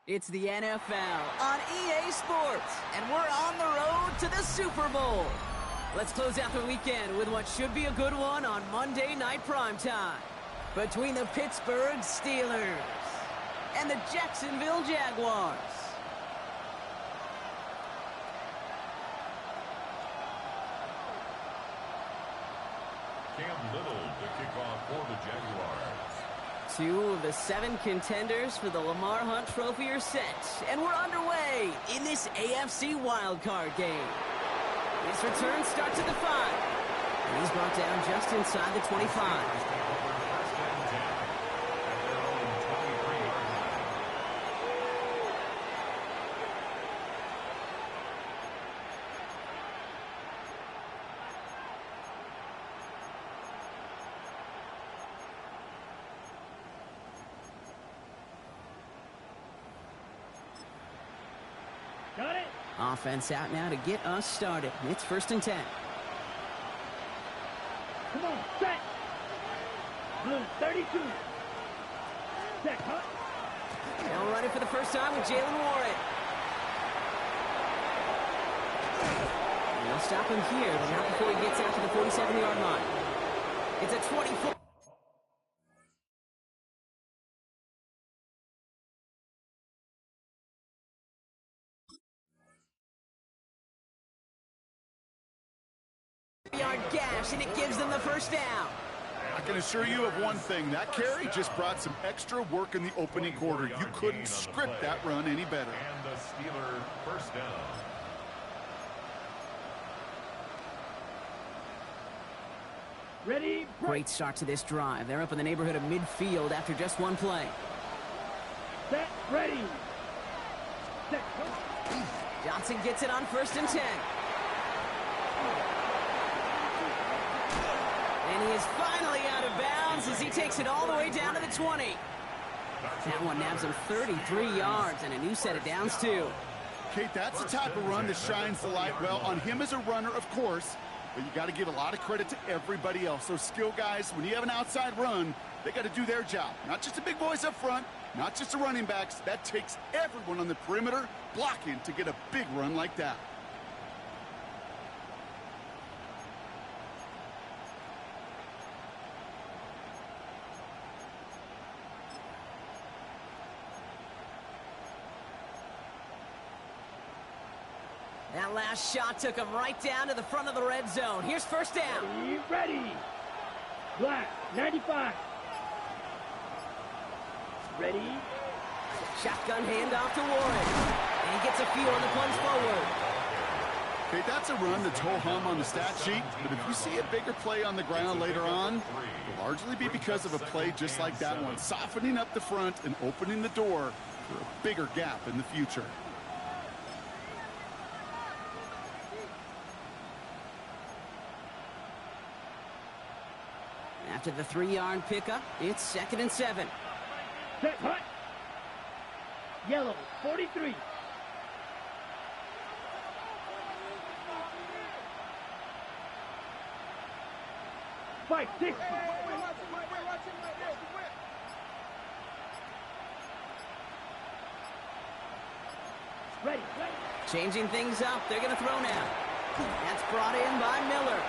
It's the NFL on EA Sports, and we're on the road to the Super Bowl. Let's close out the weekend with what should be a good one on Monday Night Primetime between the Pittsburgh Steelers and the Jacksonville Jaguars. Cam Little to kick off for the Jaguars. Two of the 7 contenders for the Lamar Hunt Trophy are set, and we're underway in this AFC wildcard game. This return starts at the 5, and he's brought down just inside the 25. Got it. Offense out now to get us started. It's 1st and 10. Come on, set. Blue 32. Set, huh? They'll run it for the first time with Jalen Warren. And they'll stop him here, but not before he gets out to the 47-yard line. It's a 24. Yard gash, and it gives them the first down. I can assure you of one thing. That carry just brought some extra work in the opening quarter. You couldn't script that run any better. And the Steeler first down. Ready. Great start to this drive. They're up in the neighborhood of midfield after just one play. Set. Ready. Set. Huh? Johnson gets it on 1st and 10. And he is finally out of bounds as he takes it all the way down to the 20. That one nabs him 33 yards and a new set of downs, too. Kate, that's the type of run that shines the light well on him as a runner, of course, but you got to give a lot of credit to everybody else. Those skill guys, when you have an outside run, they got to do their job. Not just the big boys up front, not just the running backs. That takes everyone on the perimeter blocking to get a big run like that. That last shot took him right down to the front of the red zone. Here's first down. Ready. Black 95. Ready. Shotgun handoff to Warren. And he gets a few on the plunge forward. Okay, that's a run that's ho-hum on the stat sheet, but if you see a bigger play on the ground later on, it'll largely be because of a play just like that one, softening up the front and opening the door for a bigger gap in the future. After the 3-yard pickup, it's 2nd and 7. Set. Hut. Yellow 43. Fight 60. Ready. Changing things up. They're going to throw now. That's brought in by Miller.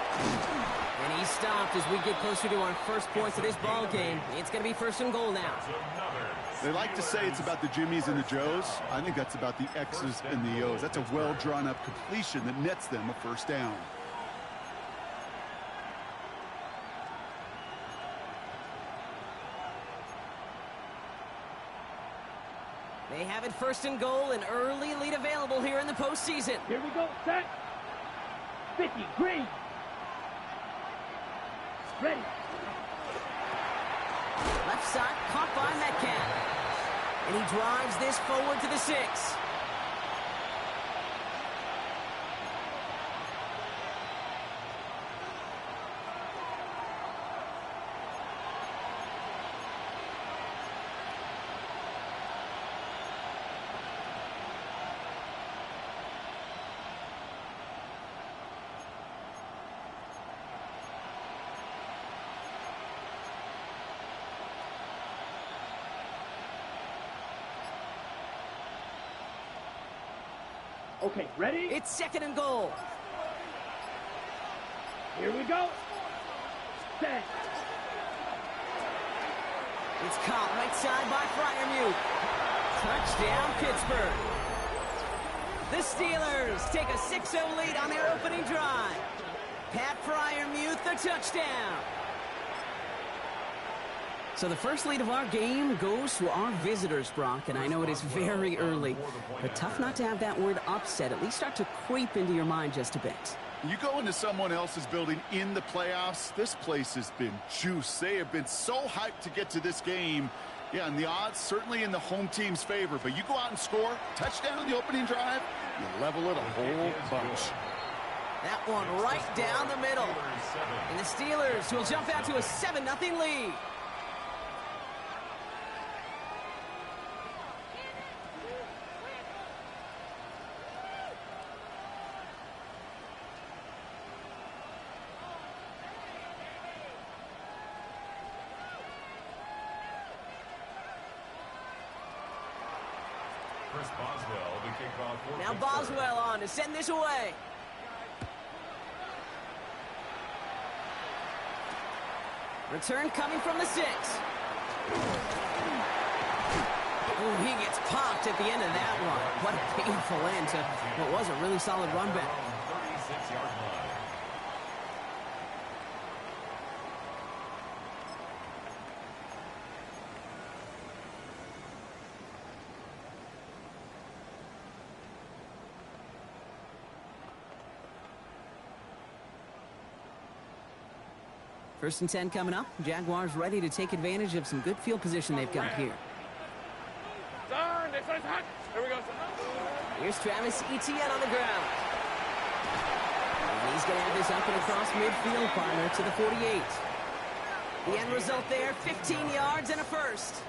And he's stopped as we get closer to our first points of this ball game. It's going to be 1st and goal now. They like to say it's about the Jimmies and the Joes. I think that's about the X's and the O's. That's a well-drawn-up completion that nets them a first down. They have it 1st and goal, an early lead available here in the postseason. Here we go. Set. 50. Green. Ready. Left side, caught by Metcalf. And he drives this forward to the 6. Okay, ready? It's 2nd and goal. Here we go. Set. It's caught right side by Fryermuth. Touchdown, Pittsburgh. The Steelers take a 6-0 lead on their opening drive. Pat Fryermuth, the touchdown. So the first lead of our game goes to our visitors, Brock, and I know it is very early, but tough not to have that word upset at least start to creep into your mind just a bit. You go into someone else's building in the playoffs, this place has been juiced. They have been so hyped to get to this game. Yeah, and the odds certainly in the home team's favor, but you go out and score, touchdown on the opening drive, you level it a whole bunch. That one right down the middle. And the Steelers will jump out to a 7-0 lead. Now Boswell on to send this away. Return coming from the 6. Oh, he gets popped at the end of that one. What a painful end to what was a really solid run back. 36-yard line. First and 10 coming up. Jaguars ready to take advantage of some good field position they've got here. Here we go. Here's Travis Etienne on the ground. And he's going to have this up and across midfield, partner, to the 48. The end result there, 15 yards and a first.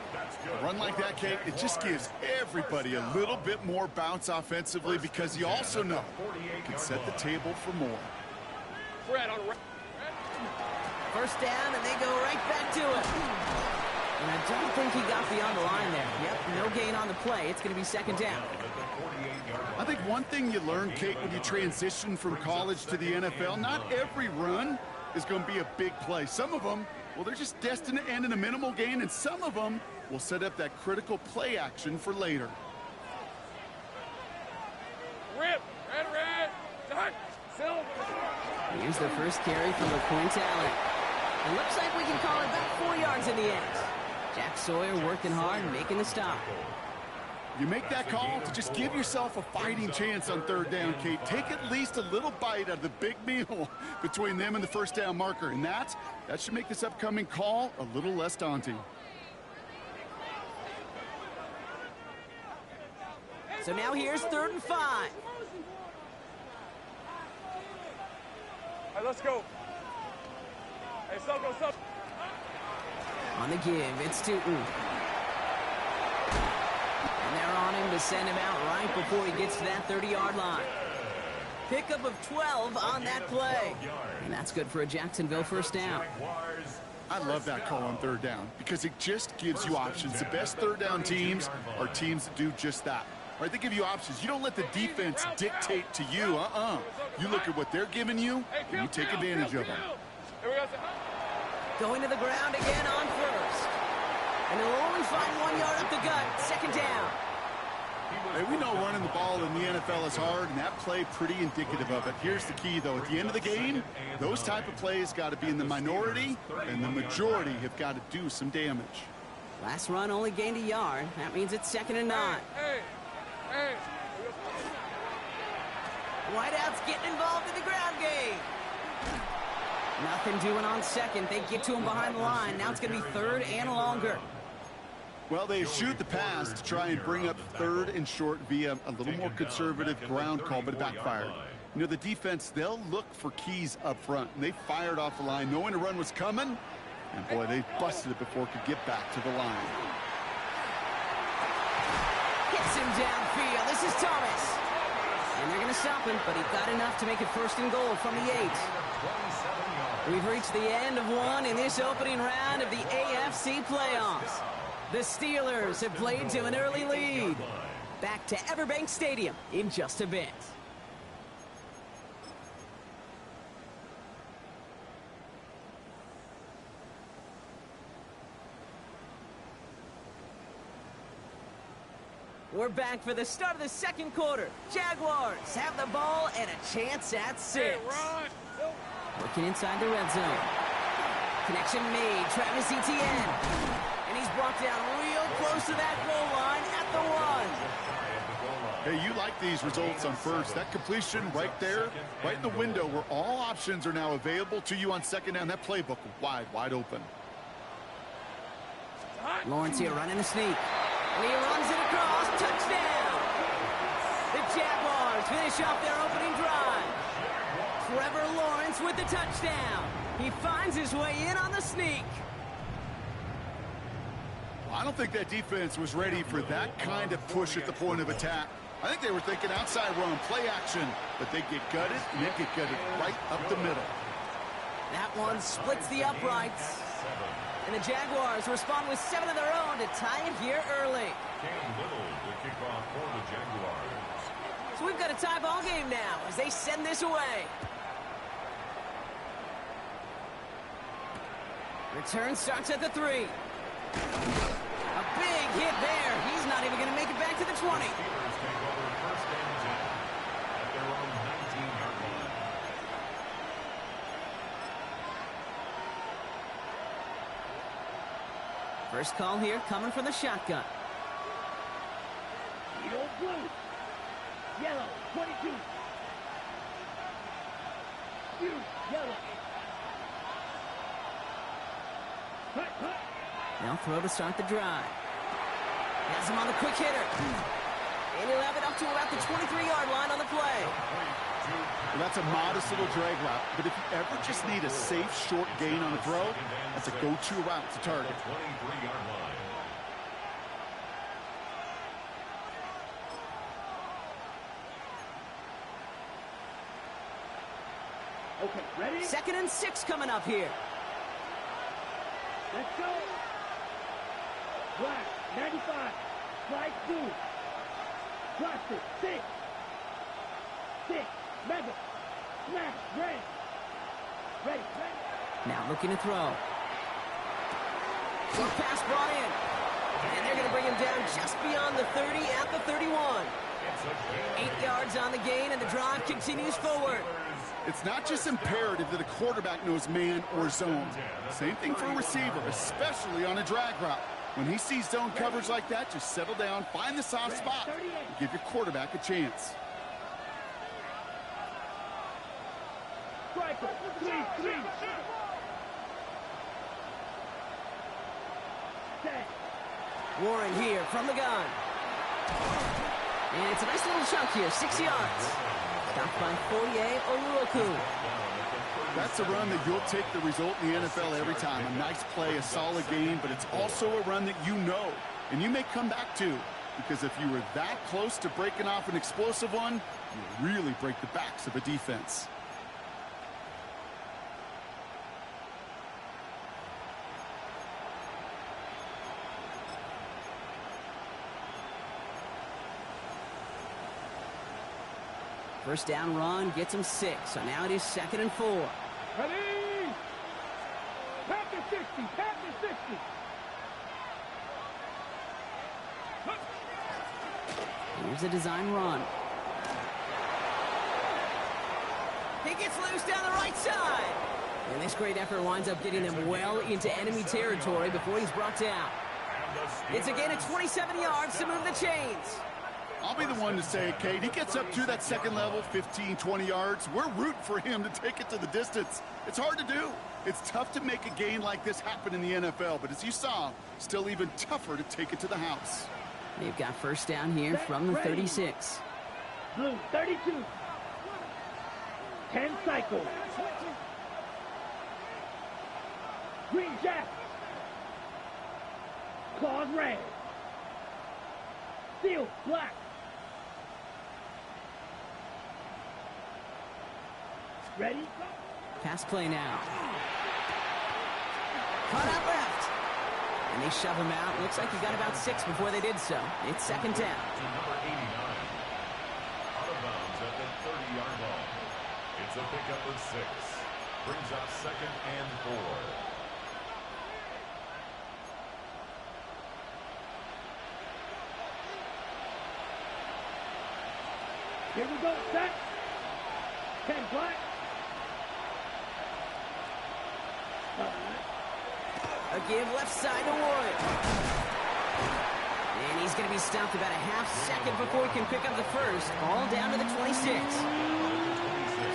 A run like that, Kate, it just gives everybody a little bit more bounce offensively because you also know you can set the table for more. First down, and they go right back to it. And I don't think he got beyond the line there. Yep, no gain on the play. It's going to be 2nd down. I think one thing you learn, Kate, when you transition from college to the NFL, not every run is going to be a big play. Some of them, well, they're just destined to end in a minimal gain, and some of them will set up that critical play action for later. Rip, red, dot, silver. Here's the first carry from LaQuint Allen. It looks like we can call it about 4 yards in the end. Jack Sawyer working hard and making the stop. You make that call to just give yourself a fighting chance on 3rd down, Kate. Take at least a little bite out of the big meal between them and the first down marker. And that should make this upcoming call a little less daunting. So now here's 3rd and 5. Hey, let's go. Hey, go. On the give, it's Tootin. And they're on him to send him out right before he gets to that 30-yard line. Pickup of 12 on that play. And that's good for a Jacksonville first down. I love that call on 3rd down because it just gives you options. The best 3rd down teams are teams that do just that. Right, they give you options. You don't let the defense dictate to you. You look at what they're giving you, and you take advantage of them. Going to the ground again on 1st. And he'll only find 1 yard up the gut. 2nd down. Hey, we know running the ball in the NFL is hard, and that play pretty indicative of it. Here's the key, though. At the end of the game, those type of plays got to be in the minority, and the majority have got to do some damage. Last run only gained a yard. That means it's 2nd and 9. Hey. Whiteout's getting involved in the ground game. Nothing doing on 2nd. They get to him behind the line. Now it's going to be 3rd and longer. Well, they shoot the pass to try and bring up 3rd and short via a little more conservative ground call, but it backfired. You know, the defense, they'll look for keys up front, and they fired off the line knowing a run was coming, and boy, they busted it before it could get back to the line. Hits him downfield. This is Thomas. And they're going to stop him, but he got enough to make it 1st and goal from the 8. We've reached the end of one in this opening round of the AFC playoffs. The Steelers have played to an early lead. back to Everbank Stadium in just a bit. We're back for the start of the second quarter. Jaguars have the ball and a chance at 6. Hey, run. Working inside the red zone. Connection made. Travis Etienne. And he's brought down real close to that goal line at the 1. Hey, you like these results on first. That completion right there, right in the window where all options are now available to you on second down. That playbook wide open. Lawrence here running the sneak. And he runs it across. Touchdown! The Jaguars finish off their opening drive. Trevor Lawrence with the touchdown. He finds his way in on the sneak. Well, I don't think that defense was ready for that kind of push at the point of attack. I think they were thinking outside run, play action, but they get gutted, and they get gutted right up the middle. That one splits the uprights. And the Jaguars respond with 7 of their own to tie it here early. The kickoff for the Jaguars. So we've got a tie ball game now as they send this away. Return starts at the 3. A big hit there. He's not even going to make it back to the 20. Steelers take over first and 10 at their own 19-yard line. First call here coming from the shotgun. Yellow, blue. Yellow, 22. You, yellow. Hut, hut. Now throw to start the drive. Has him on the quick hitter. And he'll have it up to about the 23-yard line on the play. Well, that's a modest little drag route, but if you ever just need a safe, short gain on a throw, that's a go-to route to target. 23-yard line. Okay, ready? 2nd and 6 coming up here. Let's go. Black, 95. Slide 2. Plastic, 6. 6. Mega. Smash, red. Ready, ready. Now looking to throw. Short pass brought in. And they're going to bring him down just beyond the 30 at the 31. 8 yards on the gain, and the drive continues forward. It's not just imperative that a quarterback knows man or zone. Same thing for a receiver, especially on a drag route. When he sees zone coverage like that, just settle down, find the soft spot, and give your quarterback a chance. Striker, 3. Set. Warren here from the gun. And it's a nice little chunk here, 6 yards. Stopped by Foye Oluoku. That's a run that you'll take the result in the NFL every time. A nice play, a solid game, but it's also a run that you know, and you may come back to, because if you were that close to breaking off an explosive one, you really break the backs of a defense. First down run gets him 6, so now it is 2nd and 4. Ready? Tap the 60. Tap the 60. Here's a design run. He gets loose down the right side. And this great effort winds up getting them well into enemy territory before he's brought down. It's a gain of 27 yards to move the chains. I'll be the one to say, Kate, he gets up to that second level, 15, 20 yards. We're rooting for him to take it to the distance. It's hard to do. It's tough to make a gain like this happen in the NFL, but as you saw, still even tougher to take it to the house. They've got first down here from the 36. Blue, 32. 10 cycles. Green jack. Claws red. Steel black. Ready? Pass play now. Caught out left. And they shove him out. Looks like he got about 6 before they did so. It's second down. To number 89. Out of bounds at the 30-yard line. It's a pickup of 6. Brings up second and 4. Here we go, set. 10 black. A give left side to Wood. And he's going to be stopped about a half second before he can pick up the first. All down to the 26.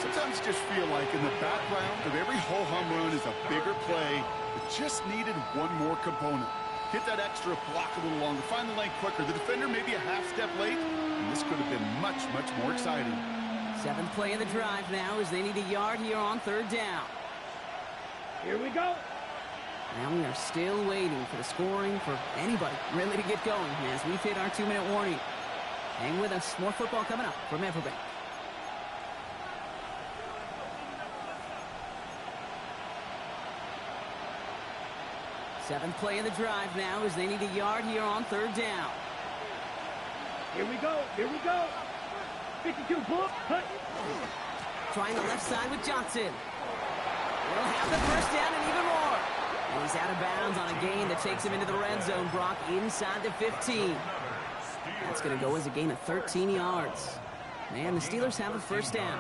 Sometimes you just feel like in the background of every ho-hum run is a bigger play that just needed one more component. Hit that extra block a little longer, find the lane quicker. The defender maybe a half step late, and this could have been much, much more exciting. 7th play of the drive now as they need a yard here on 3rd down. Here we go. Now we are still waiting for the scoring for anybody really to get going as we've hit our 2-minute warning. Hang with us. More football coming up from Everbank. Seventh play of the drive now as they need a yard here on 3rd down. Here we go. Here we go. 52 book. Cut. Trying the left side with Johnson. They'll have the first down and even more. And he's out of bounds on a gain that takes him into the red zone, Brock, inside the 15. That's going to go as a gain of 13 yards. And the Steelers have a first down.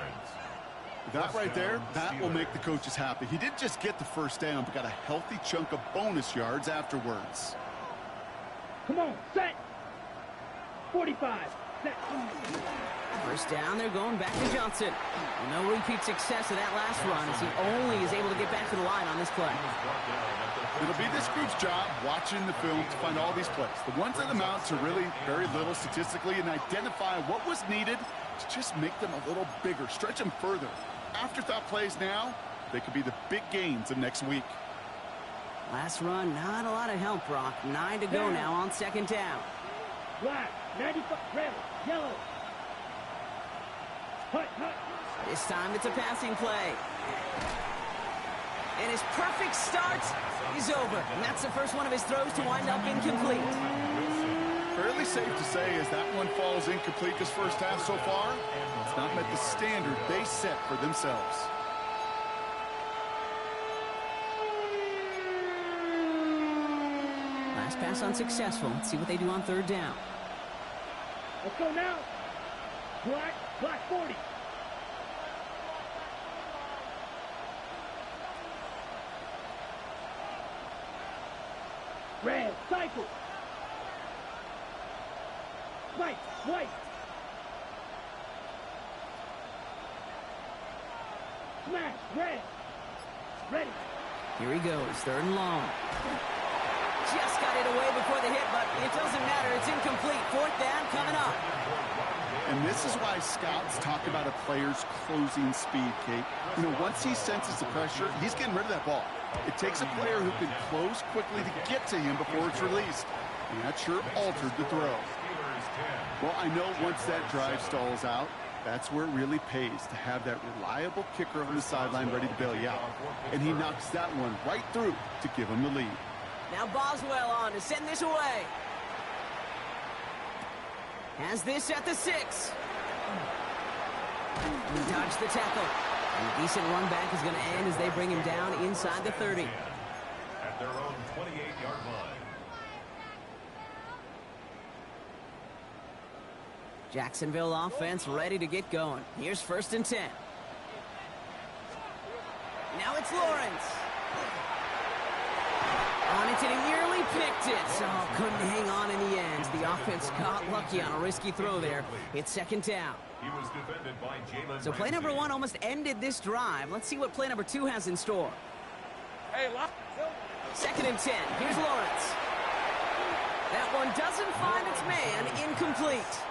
That right there, that will make the coaches happy. He didn't just get the first down, but got a healthy chunk of bonus yards afterwards. Come on, set. 45. Set. First down, they're going back to Johnson. No repeat success of that last run as he only is able to get back to the line on this play. It'll be this group's job watching the film to find all these plays. The ones that amount to really very little statistically and identify what was needed to just make them a little bigger, stretch them further. Afterthought plays now, they could be the big gains of next week. Last run, not a lot of help, Brock. 9 to go now on 2nd down. Black. 95. Red. Yellow. Hut, hut. This time it's a passing play. And his perfect start is over. And that's the first one of his throws to wind up incomplete. Fairly safe to say as that one falls incomplete this first half so far, it's not met the standard they set for themselves. Last pass unsuccessful. Let's see what they do on 3rd down. Let's go now. Black. Black 40. Red. Cycle. White. White. Smash. Red. Ready. Here he goes. 3rd and long. Just got it away before the hit, but it doesn't matter. It's incomplete. 4th down coming up. And this is why scouts talk about a player's closing speed, Kate. You know, once he senses the pressure, he's getting rid of that ball. It takes a player who can close quickly to get to him before it's released. And that sure altered the throw. Well, I know once that drive stalls out, that's where it really pays to have that reliable kicker on the sideline ready to bail you out. And he knocks that one right through to give him the lead. Now Boswell on to send this away. Has this at the 6. He dodged the tackle. And a decent run back is going to end as they bring him down inside the 30. At their own 28-yard line. Jacksonville offense ready to get going. Here's 1st and 10. Now it's Lawrence. On it, and he nearly picked it. Oh, couldn't hang on in the end. The offense got lucky on a risky throw there. It's 2nd down. He was defended by Jalen So play number 1 almost ended this drive. Let's see what play number 2 has in store. Hey, lock. 2nd and 10. Here's Lawrence. That one doesn't find its man. Incomplete.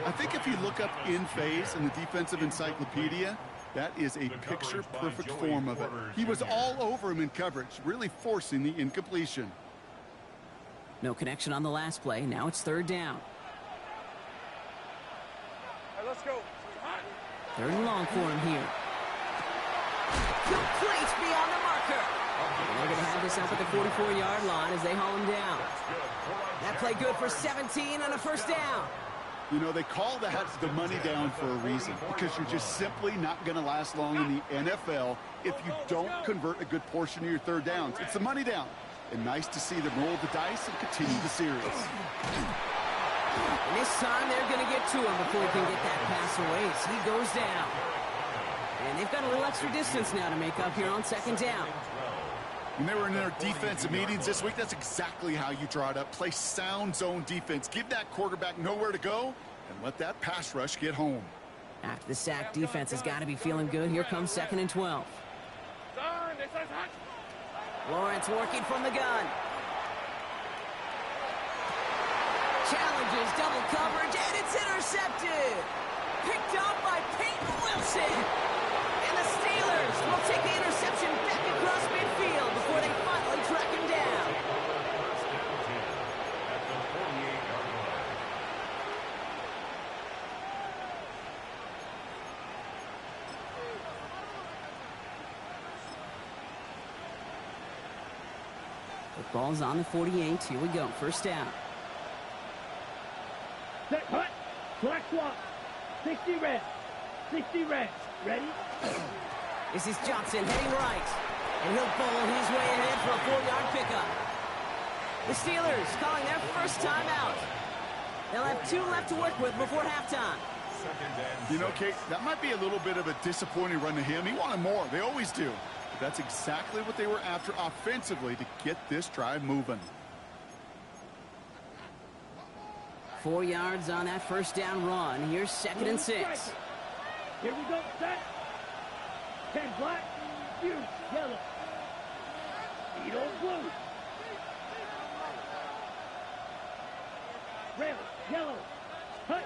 I think if you look up in phase in the defensive encyclopedia, that is a picture-perfect form of it. He was all over him in coverage, really forcing the incompletion. No connection on the last play. Now it's 3rd down. Hey, let's go. 3rd and long for him here. Complete beyond the marker. And they're going to have this up at the 44-yard line as they haul him down. That play good for 17 and a first down. You know, they call that the money down for a reason, because you're just simply not going to last long in the NFL if you don't convert a good portion of your third downs. It's the money down. And nice to see them roll the dice and continue the series. And this time they're going to get to him before he can get that pass away as he goes down. And they've got a little extra distance now to make up here on second down. When they were in their defensive meetings this week, that's exactly how you draw it up. Play sound zone defense. Give that quarterback nowhere to go and let that pass rush get home. After the sack, defense has got to be feeling good. Here comes 2nd and 12. Lawrence working from the gun. Challenges double coverage, and it's intercepted. Picked up by Peyton Wilson. And the Steelers will take the interception back across midfield before they finally track him down. First and 10 at the 48-yard line. The ball's on the 48. Here we go. First down. Set, hut, black swap, 60 red, 60 red. Ready? This is Johnson heading right. And he'll bowl his way ahead for a 4-yard pickup. The Steelers calling their first time out. They'll have 2 left to work with before halftime. You know, Kate, that might be a little bit of a disappointing run to him. He wanted more. They always do. But that's exactly what they were after offensively to get this drive moving. 4 yards on that first down run. Here's 2nd and 6. Here we go, set. 10 black, you yellow. Edo blue. Red, yellow, hut.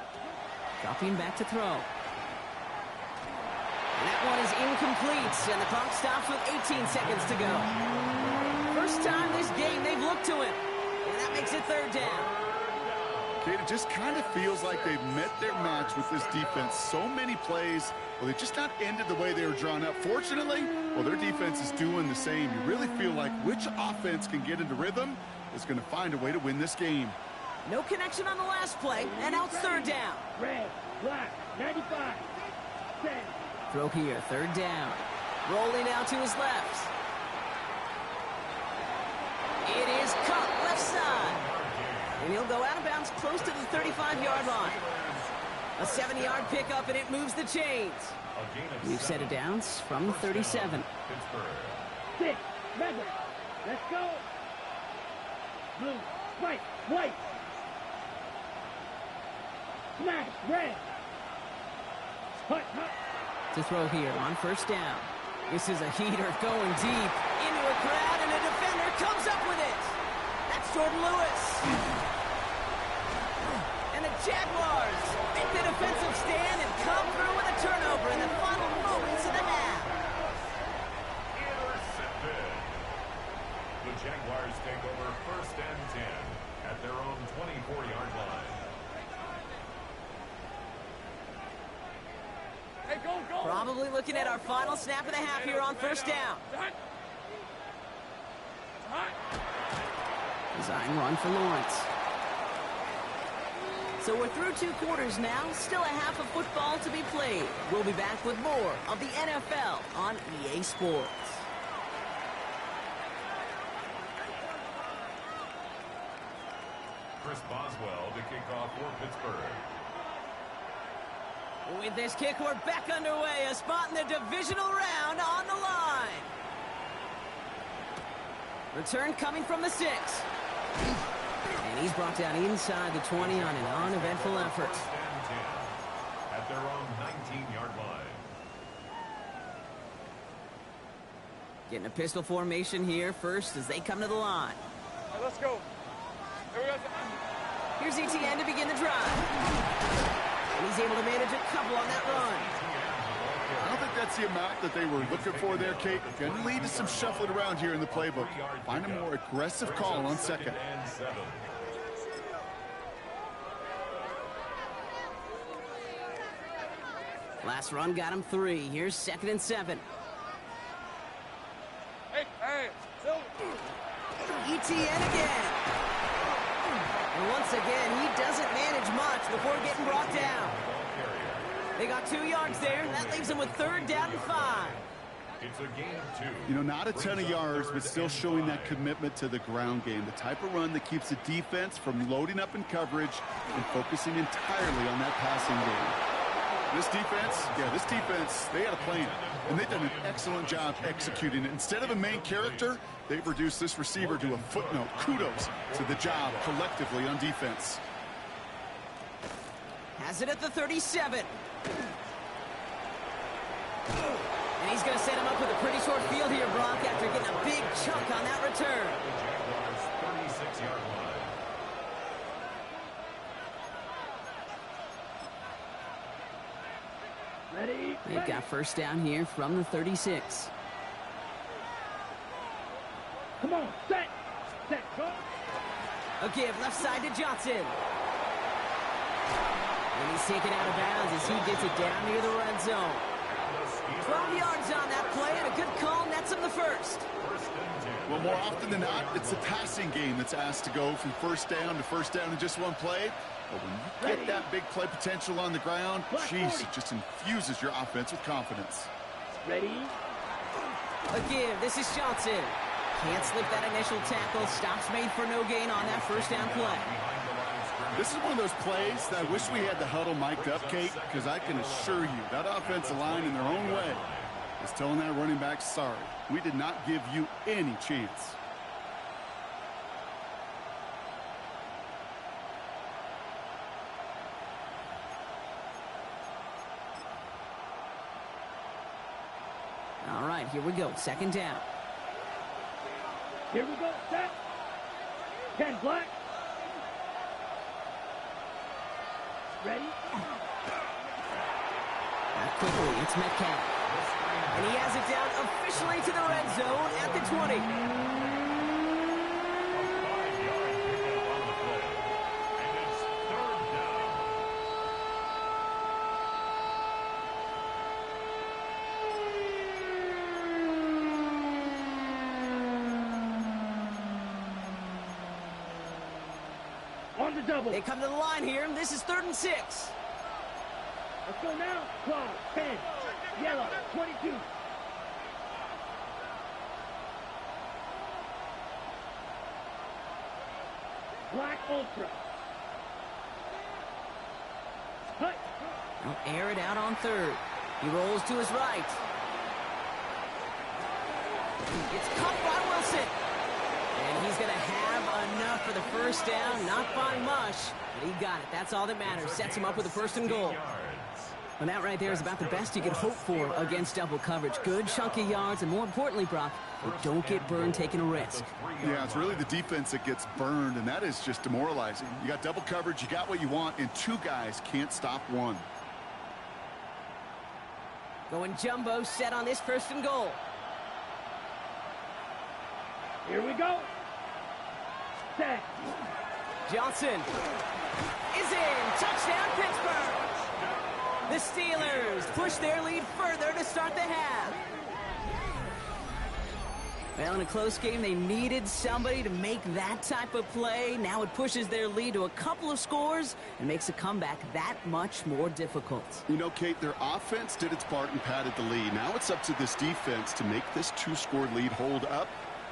Dropping back to throw. And that one is incomplete, and the clock stops with 18 seconds to go. First time this game they've looked to him, and that makes it 3rd down. Kate, it just kind of feels like they've met their match with this defense. So many plays, well, they just not ended the way they were drawn up. Fortunately, well, their defense is doing the same. You really feel like which offense can get into rhythm is going to find a way to win this game. No connection on the last play, and now it's 3rd down. Red, black, 95, 10. Throw here, 3rd down. Rolling out to his left. It is caught left side. And he'll go out of bounds close to the 35-yard line. A 7-yard pickup, and it moves the chains. We've set it down from the 37. 6, rebel, let's go. Blue, white, white. Smash, red. Hut, hut. To throw here on first down. This is a heater going deep into a crowd, and a defender comes up with it. That's Jordan Lewis. And the Jaguars make the defensive stand and come through with a turnover in the final moments of the half. Intercepted. The Jaguars take over 1st and 10 at their own 24-yard line. Hey, go, go. Probably looking at our final snap of the half here on first down. Design run for Lawrence. So we're through 2 quarters now. Still a half of football to be played. We'll be back with more of the NFL on EA Sports. Chris Boswell to kick off for Pittsburgh. With this kick, we're back underway. A spot in the divisional round on the line. Return coming from the 6. And he's brought down inside the 20 on an uneventful effort. 1st and 10 at their own 19-yard line. Getting a pistol formation here first as they come to the line. Hey, let's go. Here we go. Here's ETN to begin the drive. And he's able to manage a couple on that run. I don't think that's the amount that they were looking for there, Kate. Going to lead to some shuffling around here in the playbook. Find a more aggressive call on 2nd. And 7. Last run got him 3. Here's 2nd and 7. Hey, Silver. ETN again. And once again, he doesn't manage much before getting brought down. They got 2 yards there. That leaves them with 3rd down and 5. It's a gain of 2. You know, not a ton of yards, but still showing that commitment to the ground game. The type of run that keeps the defense from loading up in coverage and focusing entirely on that passing game. This defense, they had a plan, and they've done an excellent job executing it. Instead of a main character, they've reduced this receiver to a footnote. Kudos to the job collectively on defense. Has it at the 37. And he's going to set him up with a pretty short field here, Brock, after getting a big chunk on that return. Jaguars 36-yard line. Ready? They've got 1st down here from the 36. Come on, set, go. A give left side to Johnson. And he's taken out of bounds as he gets it down near the red zone. 12 yards on that play, and a good call nets him the 1st. Well, more often than not, it's the passing game that's asked to go from 1st down to 1st down in just one play. But when you get that big play potential on the ground, geez, it just infuses your offense with confidence. Ready? A give. This is Johnson. Can't slip that initial tackle. Stops made for no gain on that 1st down play. This is one of those plays that I wish we had the huddle mic'd up, Kate, because I can assure you that offensive line in their own way is telling that running back, sorry, we did not give you any chance. All right, here we go. 2nd down. Here we go, set. 10 black. Ready? Quickly, it's Metcalf. And he has it down officially to the red zone at the 20. On the double. They come to the line here, and this is 3rd and 6. Let's go now. Cloud, 10. Yellow, 22. Black Ultra. Hut. They'll air it out on 3rd. He rolls to his right. It's caught by Wilson. And he's going to have enough for the 1st down. Not by much, but he got it. That's all that matters. Sets him up with a 1st and goal. And that right there is about the best you can hope for against double coverage. Good chunky yards, and more importantly, Brock, don't get burned taking a risk. Yeah, it's really the defense that gets burned, and that is just demoralizing. You got double coverage, you got what you want, and 2 guys can't stop one. Going jumbo set on this 1st and goal. Here we go. Set. Johnson is in. Touchdown, Pittsburgh. The Steelers push their lead further to start the half. Well, in a close game, they needed somebody to make that type of play. Now it pushes their lead to a couple of scores and makes a comeback that much more difficult. You know, Kate, their offense did its part and padded the lead. Now it's up to this defense to make this 2-score lead hold up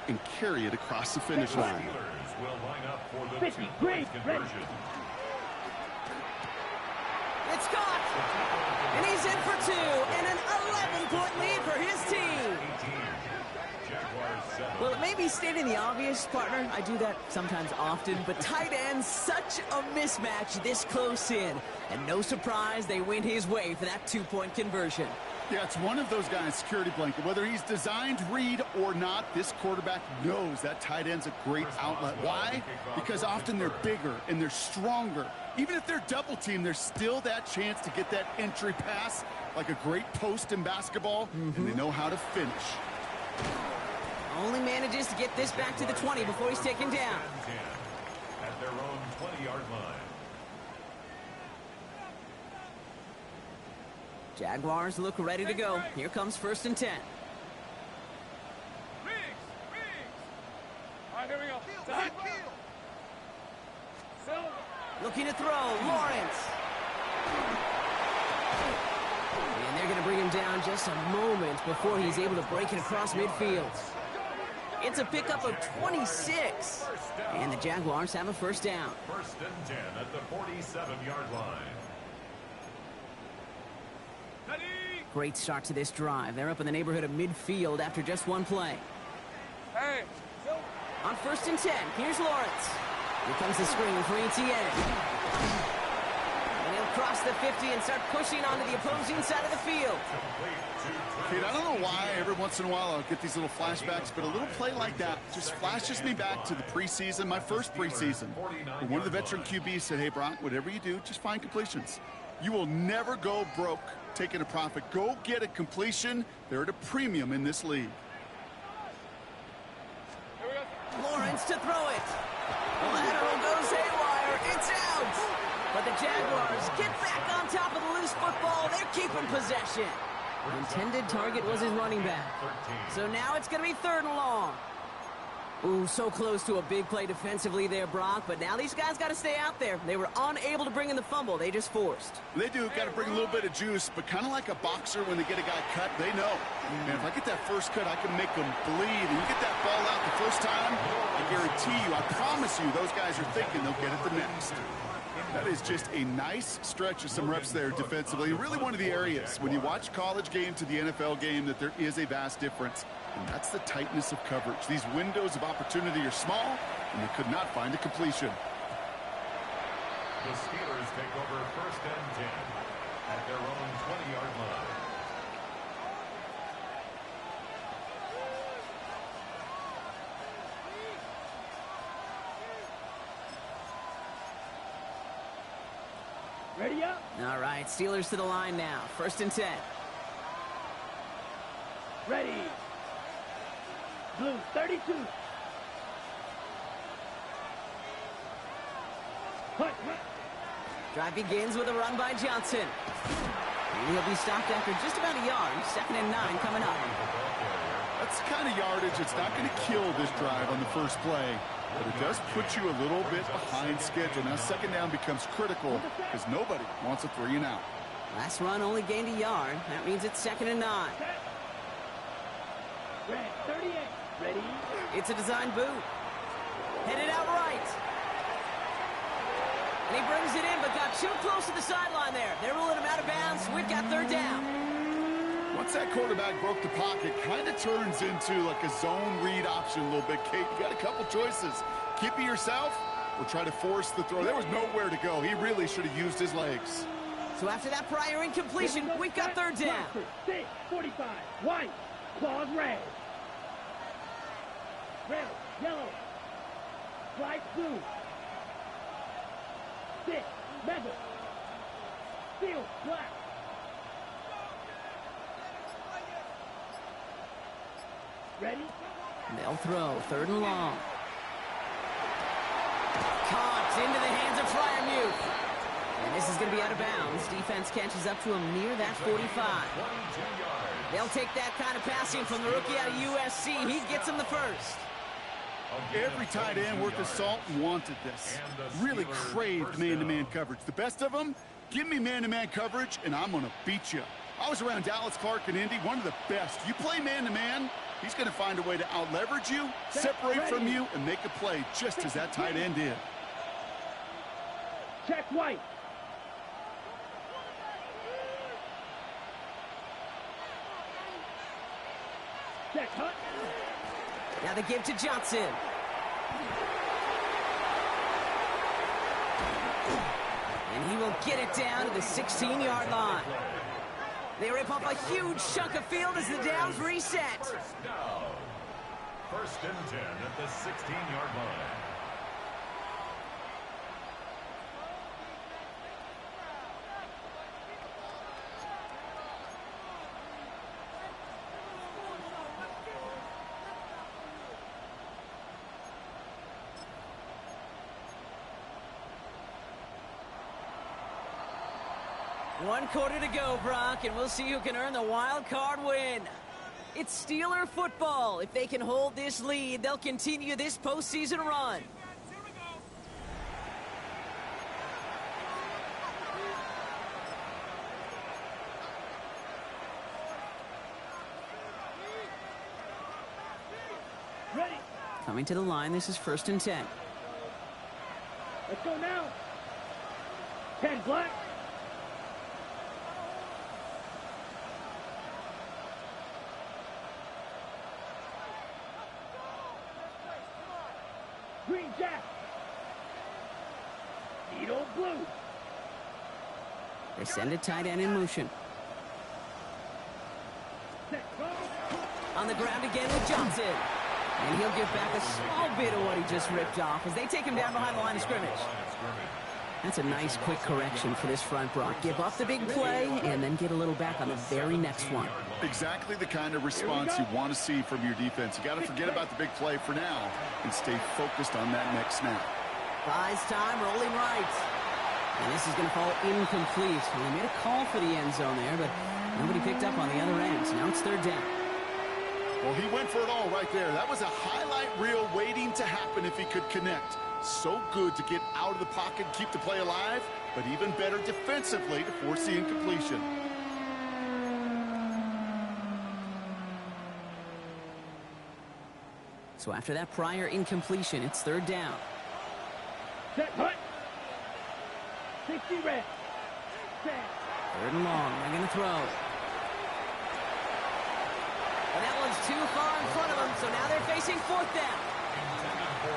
and carry it across the finish line. Steelers will line up for the 50, 2-point conversion. It's caught. And he's in for 2 and an 11-point lead for his team. Well, it may be stating the obvious, partner. I do that sometimes often, but tight ends, such a mismatch this close in. And no surprise, they win his way for that 2-point conversion. Yeah, it's one of those guys' security blanket. Whether he's designed read or not, this quarterback knows that tight end's a great outlet. Why? Because often they're bigger and they're stronger. Even if they're double teamed, there's still that chance to get that entry pass like a great post in basketball, and they know how to finish. Only manages to get this back to the 20 before he's taken down. At their own 20-yard line. Jaguars look ready to go. Here comes 1st and 10. right, here we go. Time. Silver. Looking to throw, Lawrence. And they're going to bring him down just a moment before he's able to break it across midfield. It's a pickup of 26. And the Jaguars have a first down. First and 10 at the 47-yard line. Great start to this drive. They're up in the neighborhood of midfield after just one play. Hey, Silver. On first and 10, here's Lawrence. Here comes the screen for ETN. And he'll cross the 50 and start pushing onto the opposing side of the field. Kate, I don't know why every once in a while I'll get these little flashbacks, but a little play like that just flashes me back to the preseason, my first preseason. Where one of the veteran QBs said, hey, Brock, whatever you do, just find completions. You will never go broke taking a profit. Go get a completion. They're at a premium in this league. Lawrence to throw it. The lateral goes haywire. It's out. But the Jaguars get back on top of the loose football. They're keeping possession. The intended target was his running back. So now it's going to be third and long. Ooh, so close to a big play defensively there, Brock. But now these guys got to stay out there. They were unable to bring in the fumble. They just forced. They do got to bring a little bit of juice, but kind of like a boxer when they get a guy cut, they know. Man, if I get that first cut, I can make them bleed. And you get that ball out the first time, I guarantee you, I promise you, those guys are thinking they'll get it the next. That is just a nice stretch of some reps there defensively. Really one of the areas when you watch college game to the NFL game that there is a vast difference. And that's the tightness of coverage. These windows of opportunity are small, and they could not find a completion. The Steelers take over first and 10 at their own 20-yard line. Ready up? All right, Steelers to the line now. First and 10. Ready. Blue, 32. Hut. Drive begins with a run by Johnson. And he'll be stopped after just about a yard. Second and 9 coming up. That's the kind of yardage it's not going to kill this drive on the first play, but it does put you a little bit behind schedule. Now second down becomes critical because nobody wants a 3 and out. Last run only gained a yard. That means it's second and 9. Red, 38. Ready. It's a design boot. Headed out right. And he brings it in, but got too close to the sideline there. They're ruling him out of bounds. We've got third down. Once that quarterback broke the pocket, kind of turns into like a zone read option a little bit, Kate. You got a couple choices. Keep it yourself or try to force the throw. There was nowhere to go. He really should have used his legs. So after that prior incompletion, we've got third down. 6, 45. White. Claws red. Red, yellow. Stripes blue. 6, metal. Steel, black. Ready? They'll throw. Third and long. Caught into the hands of Fryermuth. And this is going to be out of bounds. Defense catches up to him near that 45. They'll take that kind of passing from the rookie out of USC. He gets him the first. Every tight end worth his salt wanted this. Really craved man-to-man coverage. The best of them, give me man-to-man coverage, and I'm going to beat you. I was around Dallas Clark and Indy, one of the best. You play man-to-man, he's going to find a way to out-leverage you, separate from you, and make a play just as that tight end did. Check white. Check hut. Now the give to Johnson. And he will get it down to the 16-yard line. They rip up a huge chunk of field as the downs reset. First and 10 at the 16-yard line. One quarter to go, Brock, and we'll see who can earn the wild card win. It's Steeler football. If they can hold this lead, they'll continue this postseason run. Ready. Coming to the line, this is 1st and 10. Let's go now. 10 black. Green jack. Needle blue. They send a tight end in motion. Set, go. On the ground again with Johnson. And he'll give back a small bit of what he just ripped off as they take him down behind the line of scrimmage. That's a nice quick correction for this front, Brock. Give up the big play and then get a little back on the very next one. Exactly the kind of response you want to see from your defense. You got to forget about the big play for now and stay focused on that next snap. Buys time, rolling right. And this is going to fall incomplete. Well, he made a call for the end zone there, but nobody picked up on the other end. So now it's 3rd down. Well, he went for it all right there. That was a highlight reel waiting to happen if he could connect. So good to get out of the pocket, keep the play alive, but even better defensively to force the incompletion. So after that prior incompletion, it's 3rd down. Set, hut. 60 red. Set. 3rd and long. They're going to throw. And that one's too far in front of them, so now they're facing 4th down.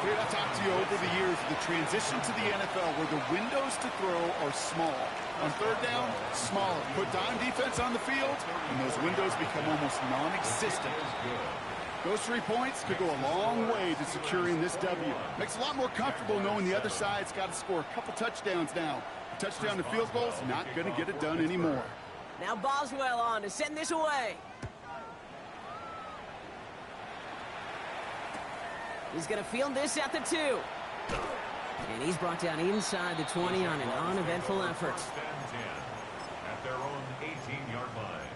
Kate, I've talked to you over the years, the transition to the NFL where the windows to throw are small. On 3rd down, smaller. Put dime defense on the field, and those windows become almost non-existent. Those 3 points could go a long way to securing this W. Makes it a lot more comfortable knowing the other side's got to score a couple touchdowns now. A touchdown to field goals, not going to get it done anymore. Now Boswell on to send this away. He's going to field this at the 2. And he's brought down inside the 20 on an uneventful effort. At their own 18-yard line.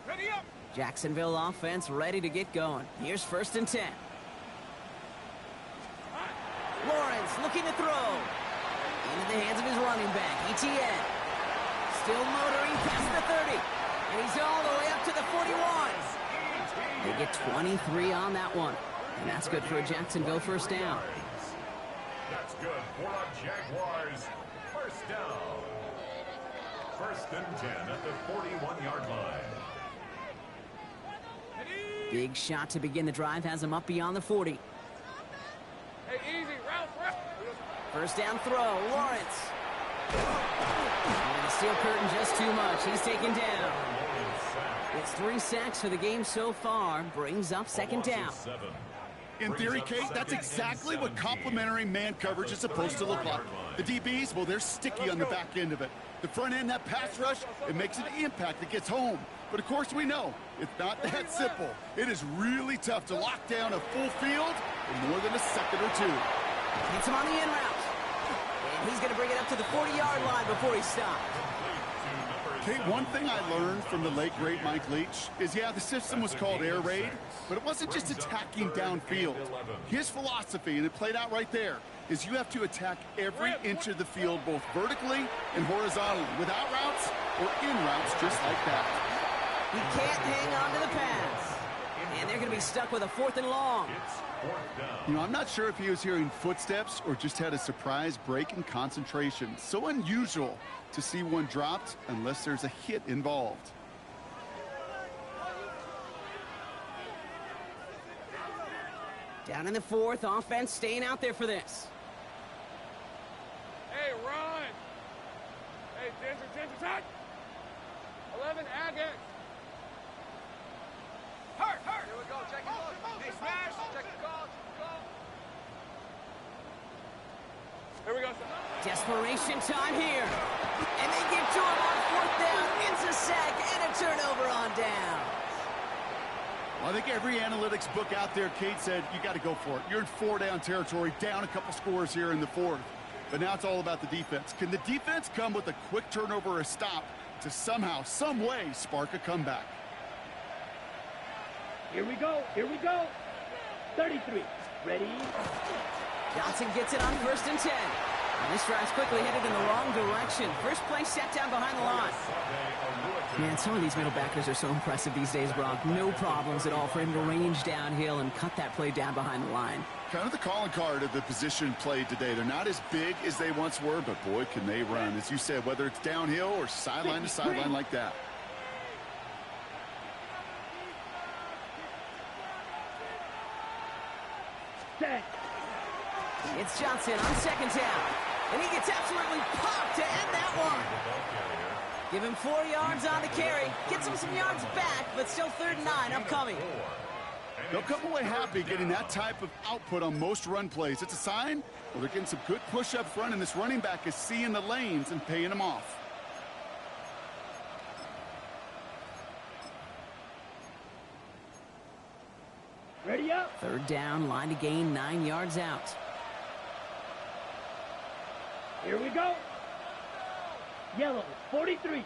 Ready up. Jacksonville offense ready to get going. Here's 1st and 10. Lawrence looking to throw. Into the hands of his running back, ETN. Still motoring past the 30. And he's all the way up to the 41. They get 23 on that one. And that's good for a Jacksonville 1st down. That's good for the Jaguars. 1st down. 1st and 10 at the 41-yard line. Big shot to begin the drive has him up beyond the 40. Hey, easy. Route. 1st down throw, Lawrence. And the steel curtain just too much. He's taken down. It's 3 sacks for the game so far. Brings up 2nd down. In theory, Kate, that's exactly what complementary man coverage is supposed to look like. The DBs, well, they're sticky on the back end of it. The front end, that pass rush, it makes an impact that gets home. But, of course, we know it's not that simple. It is really tough to lock down a full field in more than a second or 2. Hits him on the in route. And he's going to bring it up to the 40-yard line before he stops. Kate, one thing I learned from the late, great Mike Leach is, yeah, the system was called air raid, but it wasn't just attacking downfield. His philosophy, and it played out right there, is you have to attack every inch of the field, both vertically and horizontally, without routes or in routes just like that. He can't hang on to the pass. And they're going to be stuck with a 4th and long. You know, I'm not sure if he was hearing footsteps or just had a surprise break in concentration. So unusual to see one dropped unless there's a hit involved. Down in the 4th, offense staying out there for this. Hey, run. Hey, Ginger, touch. 11, Agate. Hurt. Here we go, check it out. Hey, smash. Check the call. Here we go, son. Desperation time here. And they get to him on 4th down. It's a sack and a turnover on down. Well, I think every analytics book out there, Kate, said you got to go for it. You're in 4-down territory, down a couple scores here in the 4th. But now it's all about the defense. Can the defense come with a quick turnover or a stop to somehow, some way, spark a comeback. Here we go. Here we go. 33. Ready? Johnson gets it on 1st and 10. And this drive's quickly headed in the wrong direction. First play set down behind the line. Man, some of these middle backers are so impressive these days, Brock. No problems at all for him to range downhill and cut that play down behind the line. Kind of the calling card of the position played today. They're not as big as they once were, but boy, can they run. As you said, whether it's downhill or sideline to sideline like that. Set. It's Johnson on 2nd down. And he gets absolutely popped to end that one. Give him 4 yards on the carry. Gets him some yards back, but still 3rd and 9 upcoming. They'll come away happy getting that type of output on most run plays. It's a sign, well, they're getting some good push up front, and this running back is seeing the lanes and paying them off. Ready up. 3rd down, line to gain, 9 yards out. Here we go. Yellow, 43.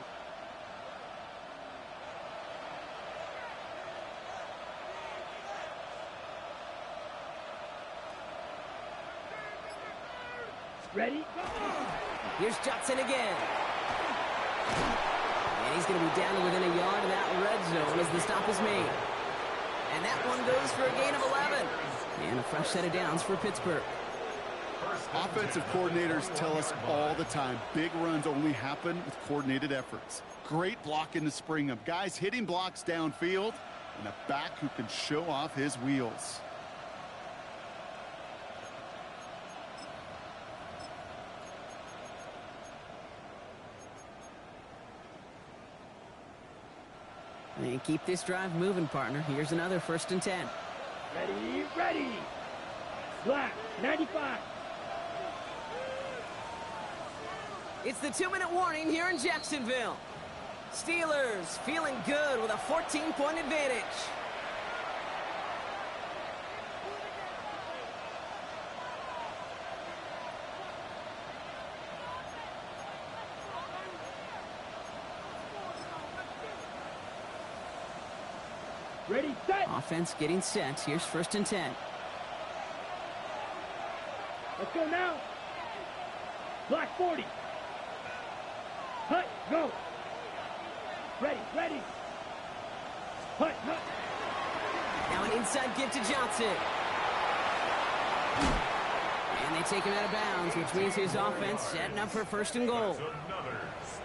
Ready? Here's Johnson again. And he's going to be down to within a yard of that red zone as the stop is made. And that one goes for a gain of 11. And a fresh set of downs for Pittsburgh. Offensive coordinators tell us all the time, big runs only happen with coordinated efforts. Great block in the spring of guys hitting blocks downfield and a back who can show off his wheels. And keep this drive moving, partner. Here's another 1st and 10. Ready, ready. Black, 95. It's the 2-minute warning here in Jacksonville. Steelers feeling good with a 14-point advantage. Ready, set. Offense getting set. Here's 1st and 10. Let's go now. Black 40. Hut, go. Ready, ready. Hut, hut. Now an inside give to Johnson. And they take him out of bounds, which means his offense setting up for 1st and goal.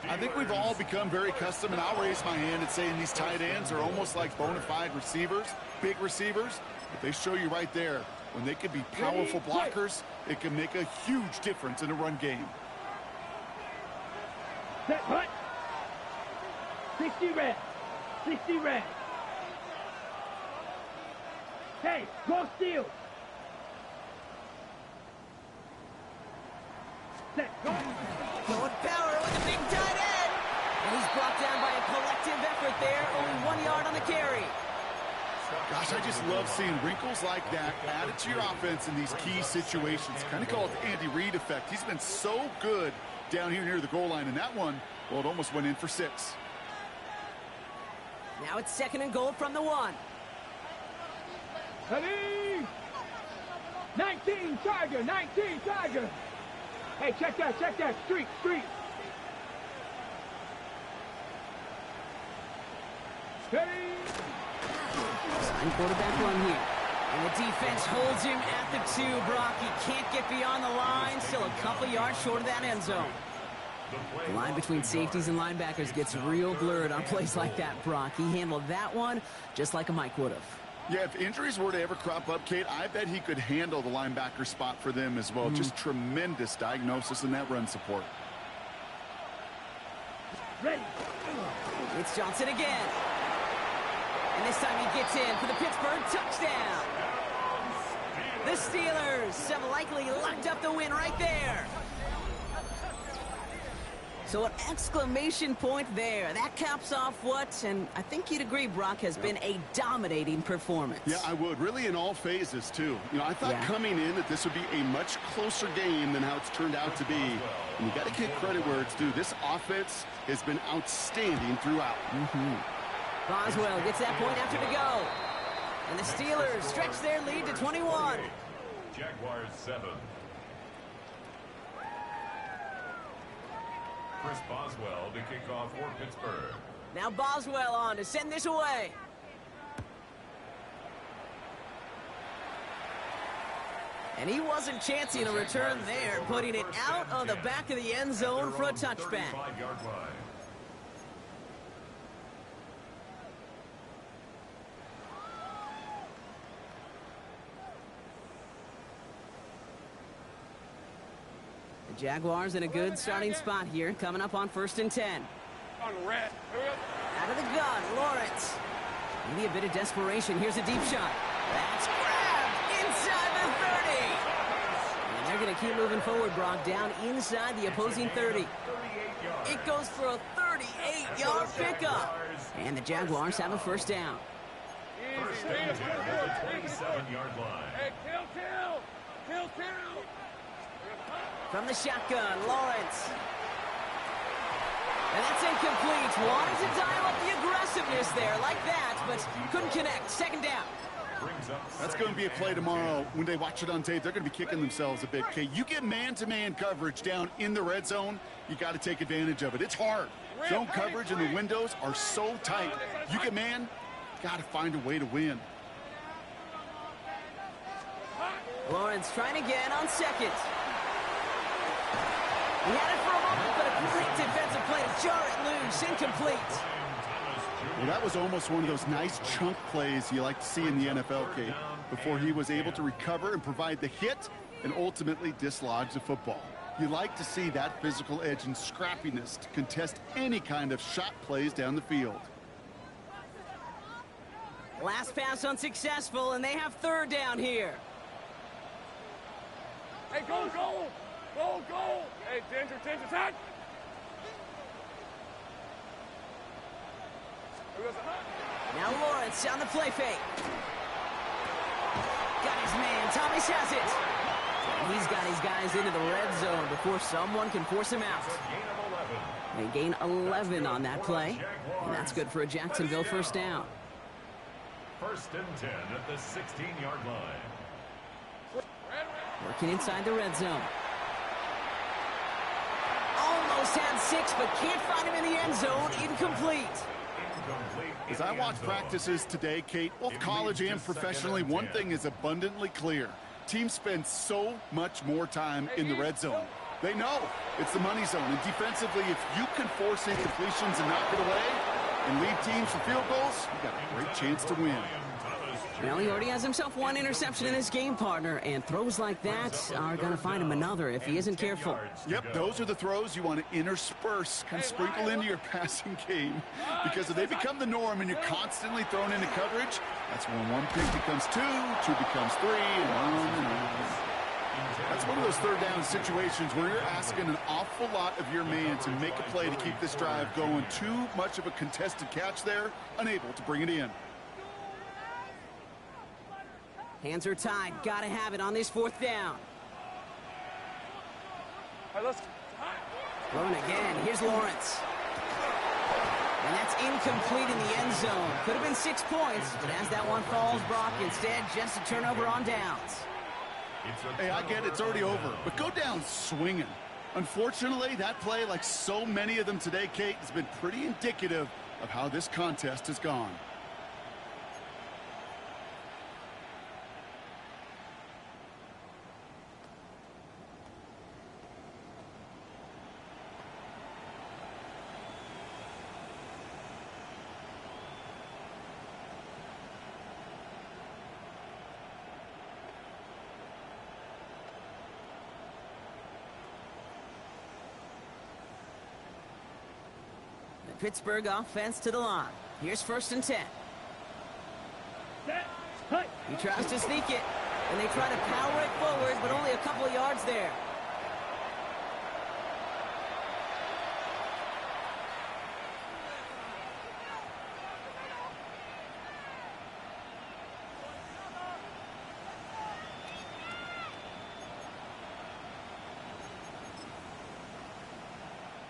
I think we've all become very accustomed, and I'll raise my hand and say these tight ends are almost like bona fide receivers, big receivers. But they show you right there, when they can be powerful blockers, it can make a huge difference in a run game. Set, hut. 60 red. 60 red. Hey, go steal. Set, go. Going power with a big tight end. And he's brought down by a collective effort there. Only 1 yard on the carry. Gosh, I just love seeing wrinkles like that added to your offense in these key situations. Kind of call it the Andy Reid effect. He's been so good down here near the goal line. And that one, well, it almost went in for 6. Now it's 2nd and goal from the 1. Ready? 19 Tiger, 19 Tiger. Hey, check that, street. Ready? Sign quarterback run here. And the defense holds him at the 2, Brock. He can't get beyond the line. Still a couple yards short of that end zone. The line between safeties and linebackers gets real blurred on plays like that, Brock. He handled that one just like a Mike would have. Yeah, if injuries were to ever crop up, Kate, I bet he could handle the linebacker spot for them as well. Just tremendous diagnosis in that run support. Ready. It's Johnson again. And this time he gets in for the Pittsburgh touchdown. The Steelers have likely locked up the win right there. So an exclamation point there. That caps off what, and I think you'd agree, Brock, has been a dominating performance. Yeah, I would. Really in all phases, too. You know, I thought coming in that this would be a much closer game than how it's turned out to be. And you got to give credit where it's due. This offense has been outstanding throughout. Boswell gets that point after to go. And the Steelers stretch their lead to 21. Jaguars 7. Chris Boswell to kick off for Pittsburgh. Now Boswell on to send this away. And he wasn't chancing a return there, putting it out on the back of the end zone for a touchback. Jaguars in a good starting spot here, coming up on 1st and 10. On the red. Out of the gun, Lawrence. Maybe a bit of desperation. Here's a deep shot. That's grabbed inside the 30. And they're going to keep moving forward, Brock, down inside the opposing 30. It goes for a 38-yard pickup. And the Jaguars have a first down. First and 10 at the 27-yard line. Hey, kill. From the shotgun, Lawrence. And that's incomplete. Wanted to dial up the aggressiveness there like that, but couldn't connect. Second down. That's going to be a play tomorrow. When they watch it on tape, they're going to be kicking themselves a bit. Okay, you get man-to-man coverage down in the red zone, you got to take advantage of it. It's hard. Zone coverage and the windows are so tight. You get man, got to find a way to win. Lawrence trying again on second. He had it for a moment, but a great defensive play to jar it loose. Incomplete. Well, that was almost one of those nice chunk plays you like to see in the NFL, Kate, before he was able to recover and provide the hit and ultimately dislodge the football. You like to see that physical edge and scrappiness to contest any kind of shot plays down the field. Last pass unsuccessful, and they have third down here. Hey, go. Hey, danger, attack. Now Lawrence on the play fake. Got his man. Thomas has it. And he's got his guys into the red zone before someone can force him out. They gain 11 on that play. And that's good for a Jacksonville first down. First and 10 at the 16-yard line. Working inside the red zone. Almost had 6, but can't find him in the end zone. Incomplete. As I watch practices today, Kate, both college and professionally, one thing is abundantly clear. Teams spend so much more time in the red zone. They know it's the money zone. And defensively, if you can force incompletions and knock it away and lead teams for field goals, you got a great chance to win. Well, he already has himself one interception in this game, partner, and throws like that are going to find him another if he isn't careful. Yep, those are the throws you want to intersperse, kind of sprinkle into your passing game, because if they become the norm and you're constantly thrown into coverage, that's when one pick becomes two becomes three, and on and on. That's one of those third down situations where you're asking an awful lot of your man to make a play to keep this drive going. Too much of a contested catch there, unable to bring it in. Hands are tied. Got to have it on this fourth down. All right, let's... Thrown again. Here's Lawrence. And that's incomplete in the end zone. Could have been 6 points, but as that one falls, Brock, instead just a turnover on downs. Hey, I get it. It's already over. But go down swinging. Unfortunately, that play, like so many of them today, Kate, has been pretty indicative of how this contest has gone. Pittsburgh offense to the line. Here's first and 10. He tries to sneak it, and they try to power it forward, but only a couple of yards there.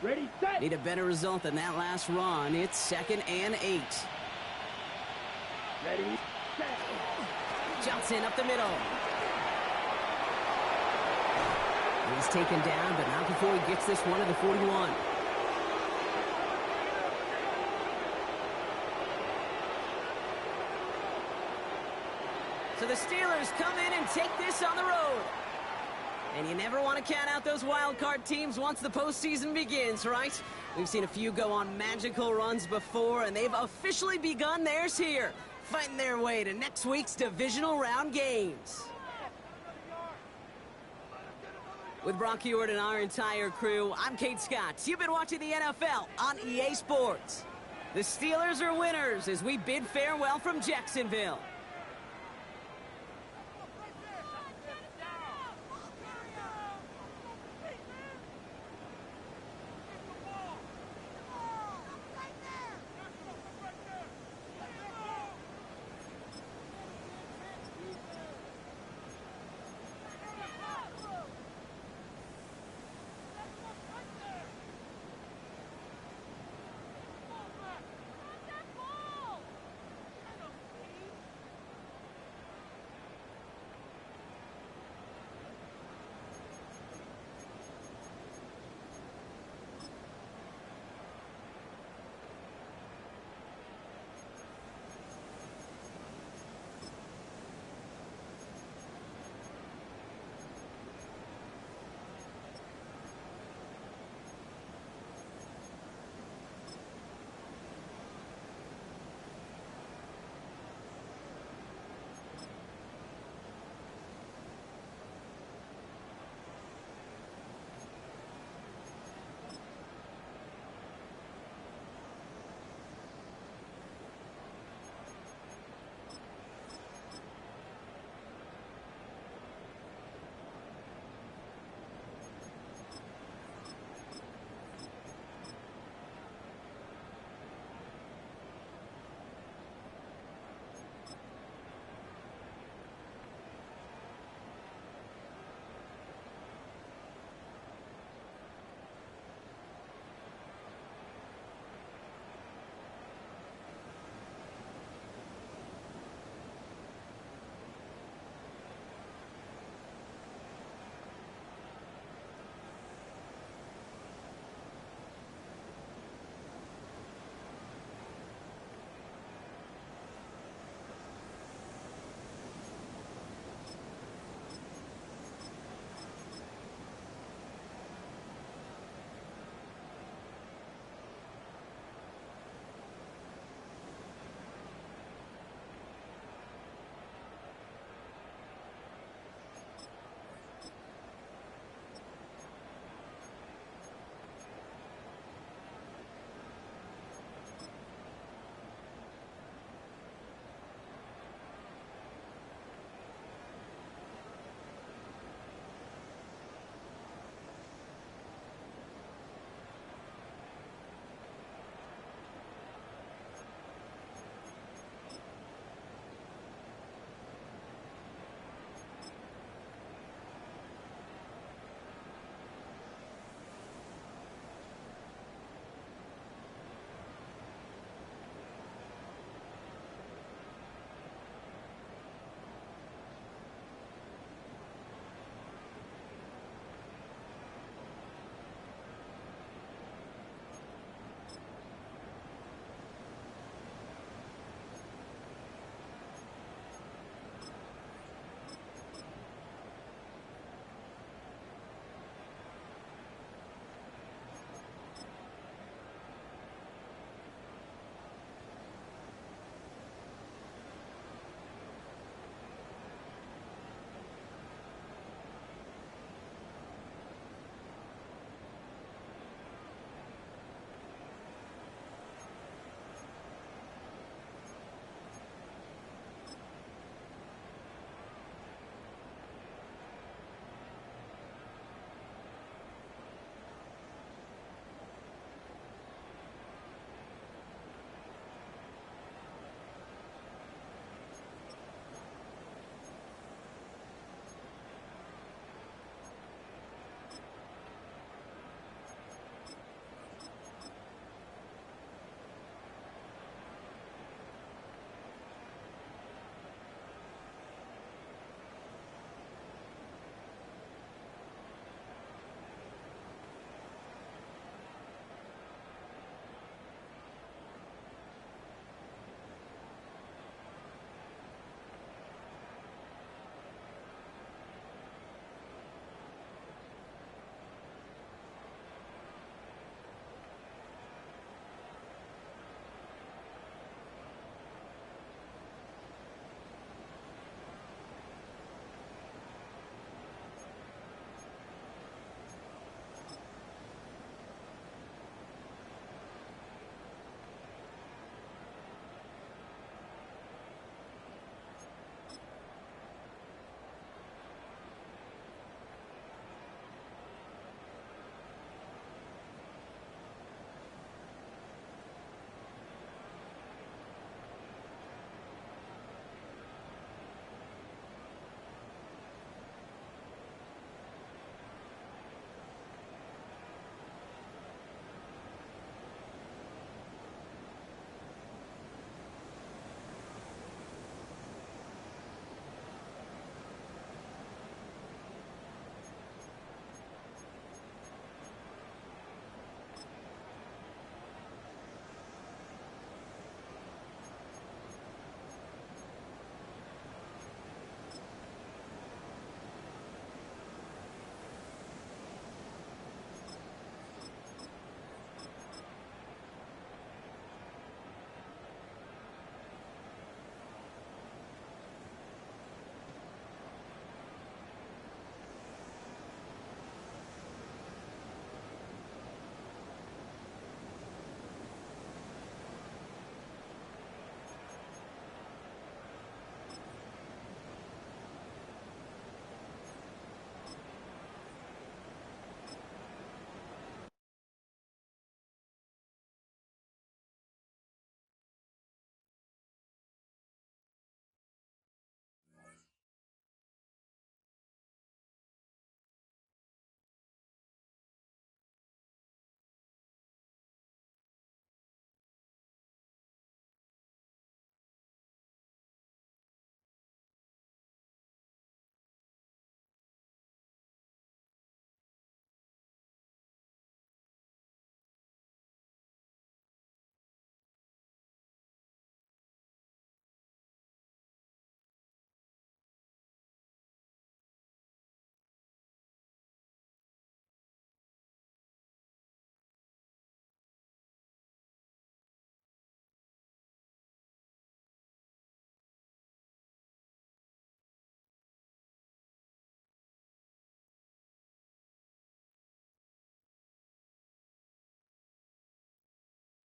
Ready, set. Need a better result than that last run. It's 2nd and 8. Ready, set. Jumps in up the middle. He's taken down, but not before he gets this one to the 41. So the Steelers come in and take this on the road. And you never want to count out those wild card teams once the postseason begins, right? We've seen a few go on magical runs before, and they've officially begun theirs here, fighting their way to next week's divisional round games. With Brock Ewart and our entire crew, I'm Kate Scott. You've been watching the NFL on EA Sports. The Steelers are winners as we bid farewell from Jacksonville.